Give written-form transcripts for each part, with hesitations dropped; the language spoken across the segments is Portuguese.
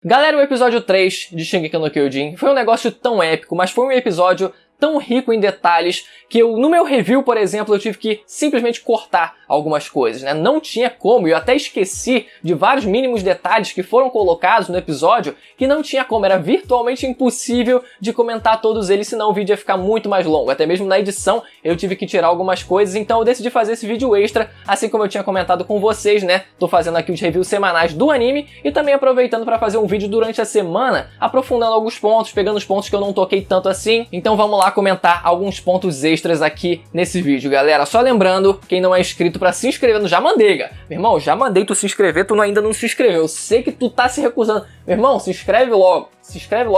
Galera, o episódio 3 de Shingeki no Kyojin foi um negócio tão épico, mas foi um episódio tão rico em detalhes que no meu review, por exemplo, eu tive que simplesmente cortar algumas coisas, né? Não tinha como, eu até esqueci de vários mínimos detalhes que foram colocados no episódio que não tinha como, era virtualmente impossível de comentar todos eles, senão o vídeo ia ficar muito mais longo. Até mesmo na edição eu tive que tirar algumas coisas, então eu decidi fazer esse vídeo extra, assim como eu tinha comentado com vocês, né? Tô fazendo aqui os reviews semanais do anime e também aproveitando para fazer um vídeo durante a semana, aprofundando alguns pontos, pegando os pontos que eu não toquei tanto assim. Então vamos lá comentar alguns pontos extras aqui nesse vídeo, galera. Só lembrando, quem não é inscrito pra se inscrever, já mandei, meu irmão, já mandei tu se inscrever, tu ainda não se inscreveu, eu sei que tu tá se recusando, meu irmão, se inscreve logo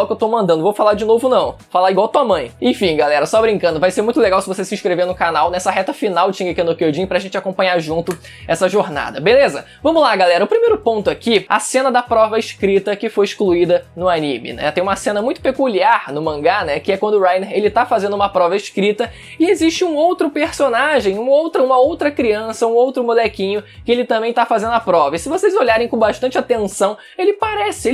que eu tô mandando, não vou falar de novo não, falar igual tua mãe. Enfim, galera, só brincando, vai ser muito legal se você se inscrever no canal nessa reta final de Shingeki no Kyojin pra gente acompanhar junto essa jornada, beleza? Vamos lá, galera, o primeiro ponto aqui, a cena da prova escrita que foi excluída no anime, né? Tem uma cena muito peculiar no mangá, né, que é quando o Reiner, ele tá fazendo uma prova escrita e existe um outro personagem, uma outra criança, um outro molequinho que ele também tá fazendo a prova. E se vocês olharem com bastante atenção, ele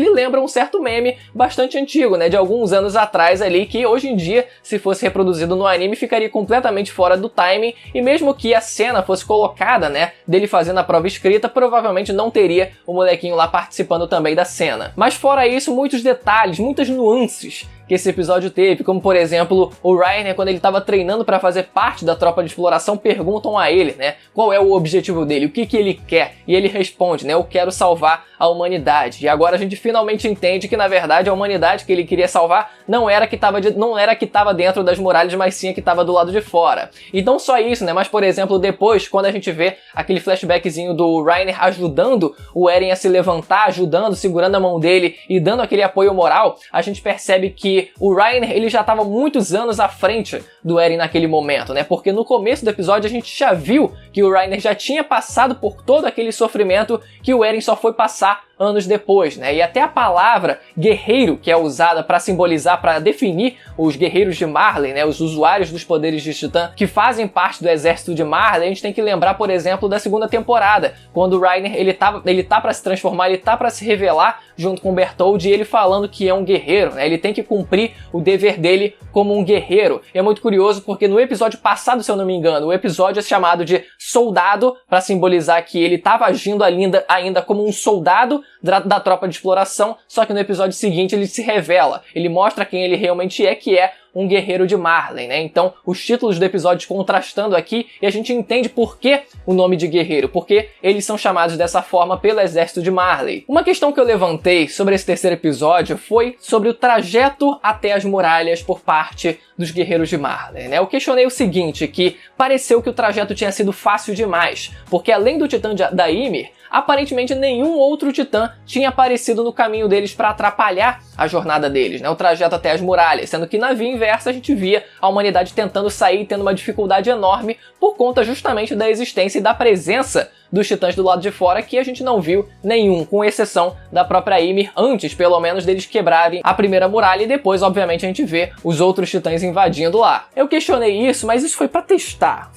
lembra um certo meme bastante antigo, né, de alguns anos atrás ali, que hoje em dia, se fosse reproduzido no anime, ficaria completamente fora do timing, e mesmo que a cena fosse colocada, né, dele fazendo a prova escrita, provavelmente não teria o molequinho lá participando também da cena. Mas fora isso, muitos detalhes, muitas nuances que esse episódio teve, como por exemplo, o Reiner, quando ele estava treinando para fazer parte da tropa de exploração, perguntam a ele, né, qual é o objetivo dele, o que ele quer, e ele responde, né, eu quero salvar a humanidade. E agora a gente finalmente entende que na verdade a humanidade que ele queria salvar não era que estava dentro das muralhas, mas sim a que estava do lado de fora. E não só isso, né, mas por exemplo, depois, quando a gente vê aquele flashbackzinho do Reiner ajudando o Eren a se levantar, ajudando, segurando a mão dele e dando aquele apoio moral, a gente percebe que o Reiner, ele já estava muitos anos à frente do Eren naquele momento, né? Porque no começo do episódio a gente já viu que o Reiner já tinha passado por todo aquele sofrimento que o Eren só foi passar anos depois, né? E até a palavra guerreiro, que é usada para simbolizar, para definir os guerreiros de Marley, né? Os usuários dos poderes de Titã que fazem parte do exército de Marley, a gente tem que lembrar, por exemplo, da segunda temporada, quando o Reiner, ele tá para se transformar, ele tá para se revelar junto com o Bertholdt, e ele falando que é um guerreiro, né? Ele tem que cumprir o dever dele como um guerreiro. E é muito curioso porque no episódio passado, se eu não me engano, o episódio é chamado de Soldado, para simbolizar que ele estava agindo ainda como um soldado da tropa de exploração, só que no episódio seguinte ele se revela, ele mostra quem ele realmente é, que é um guerreiro de Marley, né? Então, os títulos do episódio contrastando aqui, e a gente entende por que o nome de guerreiro, porque eles são chamados dessa forma pelo exército de Marley. Uma questão que eu levantei sobre esse terceiro episódio foi sobre o trajeto até as muralhas por parte dos guerreiros de Marley, né? Eu questionei o seguinte, que pareceu que o trajeto tinha sido fácil demais, porque além do titã da Ymir, aparentemente nenhum outro titã tinha aparecido no caminho deles para atrapalhar a jornada deles, né? O trajeto até as muralhas, sendo que na via inversa a gente via a humanidade tentando sair, tendo uma dificuldade enorme por conta justamente da existência e da presença dos titãs do lado de fora, que a gente não viu nenhum, com exceção da própria Ymir, antes pelo menos deles quebrarem a primeira muralha, e depois obviamente a gente vê os outros titãs invadindo lá. Eu questionei isso, mas isso foi pra testar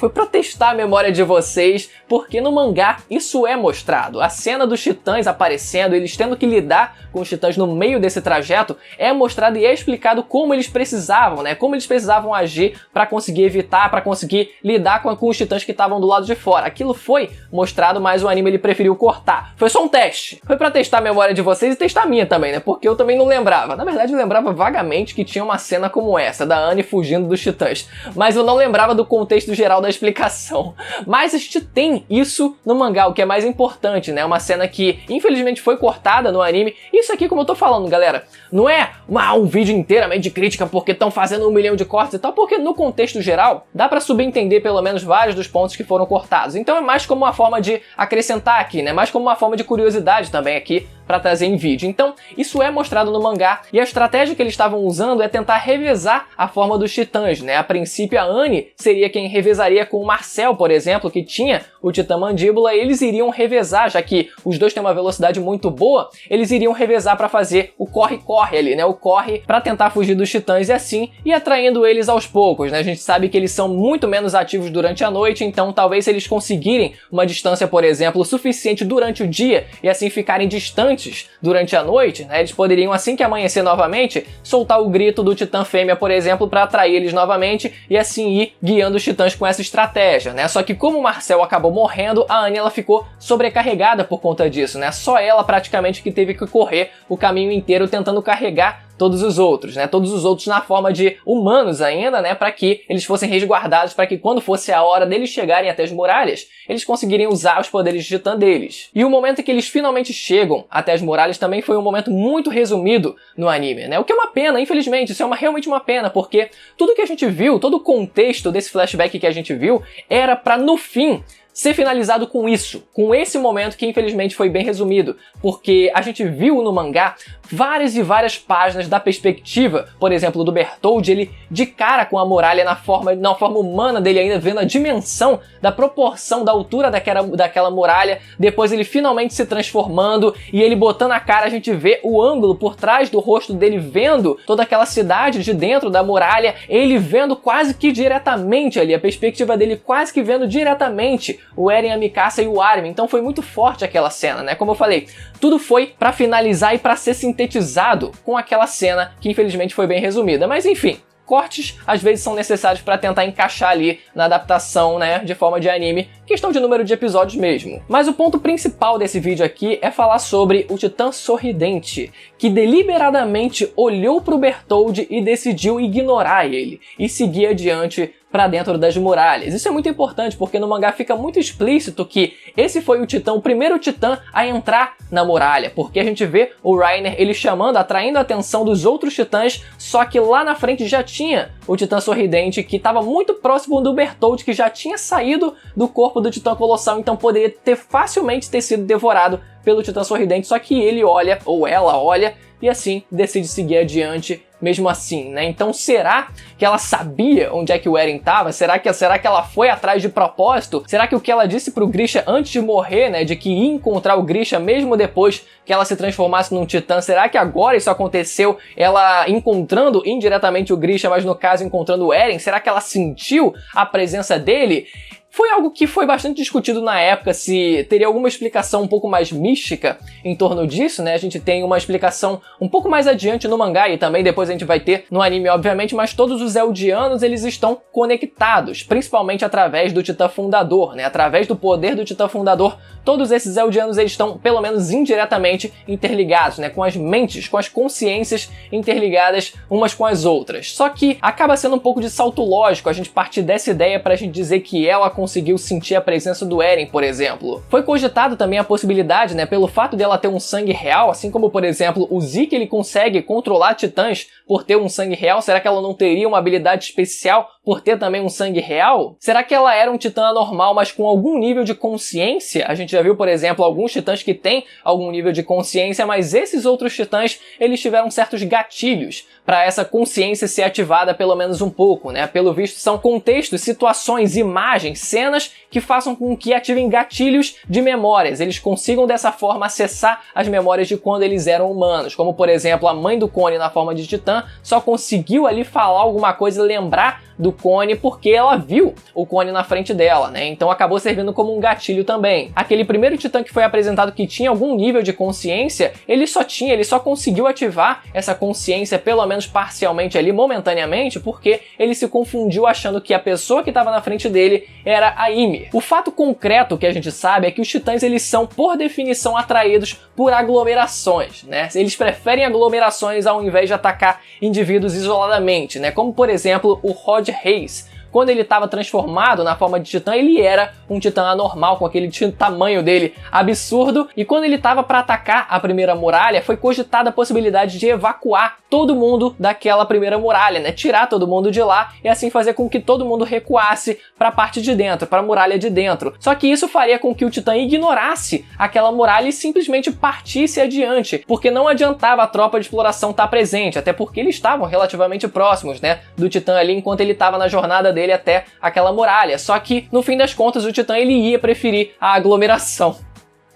a memória de vocês, porque no mangá isso é mostrado. A cena dos titãs aparecendo, eles tendo que lidar com os titãs no meio desse trajeto, é mostrado e é explicado como eles precisavam, né? Como eles precisavam agir para conseguir evitar, para conseguir lidar com os titãs que estavam do lado de fora. Aquilo foi mostrado, mas o anime ele preferiu cortar. Foi só um teste. Foi pra testar a memória de vocês e testar a minha também, né? Porque eu também não lembrava. Na verdade, eu lembrava vagamente que tinha uma cena como essa, da Anne fugindo dos titãs. Mas eu não lembrava do contexto geral da explicação. Mas a gente tem isso no mangá, o que é mais importante, né? Uma cena que, infelizmente, foi cortada no anime. Isso aqui, como eu tô falando, galera, não é um vídeo inteiramente de crítica porque estão fazendo 1 milhão de cortes e tal, porque no contexto geral, dá pra subentender pelo menos vários dos pontos que foram cortados. Então é mais como uma forma de acrescentar aqui, né? Mais como uma forma de curiosidade também aqui para trazer em vídeo. Então, isso é mostrado no mangá, e a estratégia que eles estavam usando é tentar revezar a forma dos titãs, né? A princípio, a Anne seria quem revezaria com o Marcel, por exemplo, que tinha o titã mandíbula, e eles iriam revezar, já que os dois têm uma velocidade muito boa, eles iriam revezar para fazer o corre-corre ali, né? O corre para tentar fugir dos titãs e assim ir atraindo eles aos poucos, né? A gente sabe que eles são muito menos ativos durante a noite, então talvez se eles conseguirem uma distância distância, por exemplo, suficiente durante o dia e assim ficarem distantes durante a noite, né? Eles poderiam, assim que amanhecer novamente, soltar o grito do titã fêmea, por exemplo, para atrair eles novamente e assim ir guiando os titãs com essa estratégia, né? Só que como o Marcel acabou morrendo, a Annie ela ficou sobrecarregada por conta disso, né? Só ela praticamente que teve que correr o caminho inteiro tentando carregar todos os outros, né? Todos os outros na forma de humanos ainda, né? Para que eles fossem resguardados, para que quando fosse a hora deles chegarem até as muralhas, eles conseguiriam usar os poderes de titã deles. E o momento em que eles finalmente chegam até as muralhas também foi um momento muito resumido no anime, né? O que é uma pena, infelizmente, isso é realmente uma pena, porque tudo que a gente viu, todo o contexto desse flashback que a gente viu, era para no fim ser finalizado com isso, com esse momento que infelizmente foi bem resumido, porque a gente viu no mangá várias e várias páginas da perspectiva, por exemplo, do Bertholdt, ele de cara com a muralha na forma humana dele ainda, vendo a dimensão da proporção da altura daquela muralha, depois ele finalmente se transformando e ele botando a cara, a gente vê o ângulo por trás do rosto dele, vendo toda aquela cidade de dentro da muralha, ele vendo quase que diretamente ali, a perspectiva dele quase que vendo diretamente o Eren, a Mikasa e o Armin. Então foi muito forte aquela cena, né? Como eu falei, tudo foi pra finalizar e pra ser sintetizado com aquela cena que infelizmente foi bem resumida. Mas enfim, cortes às vezes são necessários para tentar encaixar ali na adaptação, né, de forma de anime, questão de número de episódios mesmo. Mas o ponto principal desse vídeo aqui é falar sobre o Titã Sorridente, que deliberadamente olhou pro Bertholdt e decidiu ignorar ele e seguir adiante para dentro das muralhas. Isso é muito importante porque no mangá fica muito explícito que esse foi o primeiro titã a entrar na muralha, porque a gente vê o Reiner ele chamando, atraindo a atenção dos outros titãs, só que lá na frente já tinha o Titã Sorridente que estava muito próximo do Bertholdt, que já tinha saído do corpo do Titã Colossal, então poderia ter facilmente sido devorado pelo Titã Sorridente, só que ele olha, ou ela olha, e assim decide seguir adiante mesmo assim, né? Então será que ela sabia onde é que o Eren estava? Será que ela foi atrás de propósito? Será que o que ela disse pro Grisha antes de morrer, né, de que ia encontrar o Grisha mesmo depois que ela se transformasse num titã, será que agora isso aconteceu, ela encontrando indiretamente o Grisha, mas no caso encontrando o Eren? Será que ela sentiu a presença dele? Foi algo que foi bastante discutido na época, se teria alguma explicação um pouco mais mística em torno disso, né? A gente tem uma explicação um pouco mais adiante no mangá e também depois a gente vai ter no anime, obviamente, mas todos os Eldianos, eles estão conectados, principalmente através do Titã Fundador, né? Através do poder do Titã Fundador, todos esses Eldianos, eles estão, pelo menos indiretamente, interligados, né? Com as mentes, com as consciências interligadas umas com as outras. Só que acaba sendo um pouco de salto lógico a gente partir dessa ideia pra gente dizer que ela conseguiu sentir a presença do Eren, por exemplo. Foi cogitado também a possibilidade, né, pelo fato dela ter um sangue real, assim como, por exemplo, o Zeke ele consegue controlar titãs por ter um sangue real, será que ela não teria uma habilidade especial por ter também um sangue real? Será que ela era um titã anormal, mas com algum nível de consciência? A gente já viu, por exemplo, alguns titãs que têm algum nível de consciência, mas esses outros titãs, eles tiveram certos gatilhos para essa consciência ser ativada pelo menos um pouco, né? Pelo visto, são contextos, situações, imagens, cenas que façam com que ativem gatilhos de memórias. Eles consigam dessa forma acessar as memórias de quando eles eram humanos, como por exemplo, a mãe do Connie na forma de titã só conseguiu ali falar alguma coisa e lembrar do Connie porque ela viu o Connie na frente dela, né? Então acabou servindo como um gatilho também. Aquele primeiro titã que foi apresentado que tinha algum nível de consciência, ele só conseguiu ativar essa consciência pelo menos parcialmente ali, momentaneamente, porque ele se confundiu achando que a pessoa que estava na frente dele era a Ymir. O fato concreto que a gente sabe é que os titãs, eles são, por definição, atraídos por aglomerações, né? Eles preferem aglomerações ao invés de atacar indivíduos isoladamente, né? Como, por exemplo, o Rod Reis. Quando ele estava transformado na forma de titã, ele era um titã anormal, com aquele tamanho dele absurdo, e quando ele estava para atacar a primeira muralha, foi cogitada a possibilidade de evacuar todo mundo daquela primeira muralha, né? Tirar todo mundo de lá e assim fazer com que todo mundo recuasse para a parte de dentro, para a muralha de dentro. Só que isso faria com que o titã ignorasse aquela muralha e simplesmente partisse adiante, porque não adiantava a tropa de exploração estar presente, até porque eles estavam relativamente próximos, né, do titã ali enquanto ele estava na jornada dele até aquela muralha. Só que, no fim das contas, o titã ele ia preferir a aglomeração.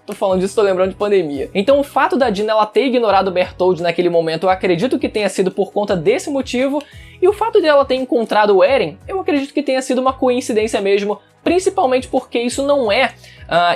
Tô falando disso, tô lembrando de pandemia. Então o fato da Dina ela ter ignorado o Bertholdt naquele momento, eu acredito que tenha sido por conta desse motivo, e o fato de ela ter encontrado o Eren, eu acredito que tenha sido uma coincidência mesmo principalmente porque isso não é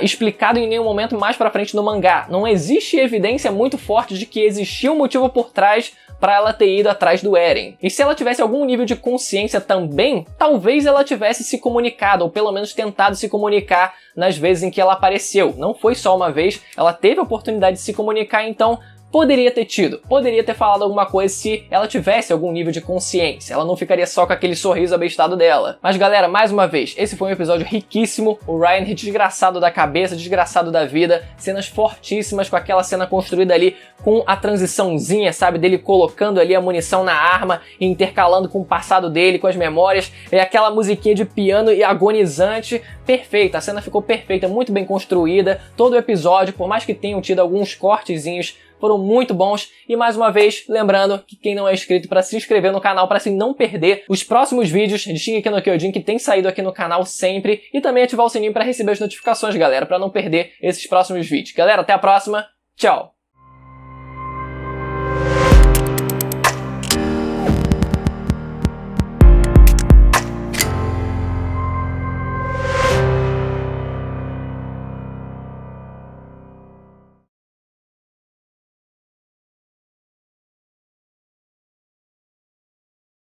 explicado em nenhum momento mais pra frente no mangá. Não existe evidência muito forte de que existia um motivo por trás para ela ter ido atrás do Eren. E se ela tivesse algum nível de consciência também, talvez ela tivesse se comunicado, ou pelo menos tentado se comunicar nas vezes em que ela apareceu. Não foi só uma vez, ela teve a oportunidade de se comunicar, então poderia ter tido, poderia ter falado alguma coisa se ela tivesse algum nível de consciência. Ela não ficaria só com aquele sorriso abestado dela. Mas galera, mais uma vez, esse foi um episódio riquíssimo. O Ryan desgraçado da cabeça, desgraçado da vida. Cenas fortíssimas, com aquela cena construída ali com a transiçãozinha, sabe? Dele colocando ali a munição na arma e intercalando com o passado dele, com as memórias. É aquela musiquinha de piano e agonizante. Perfeita, a cena ficou perfeita, muito bem construída. Todo o episódio, por mais que tenham tido alguns cortezinhos, foram muito bons. E mais uma vez, lembrando que quem não é inscrito para se inscrever no canal para assim não perder os próximos vídeos de Shingeki no Kyojin que tem saído aqui no canal sempre. E também ativar o sininho para receber as notificações, galera, para não perder esses próximos vídeos. Galera, até a próxima. Tchau!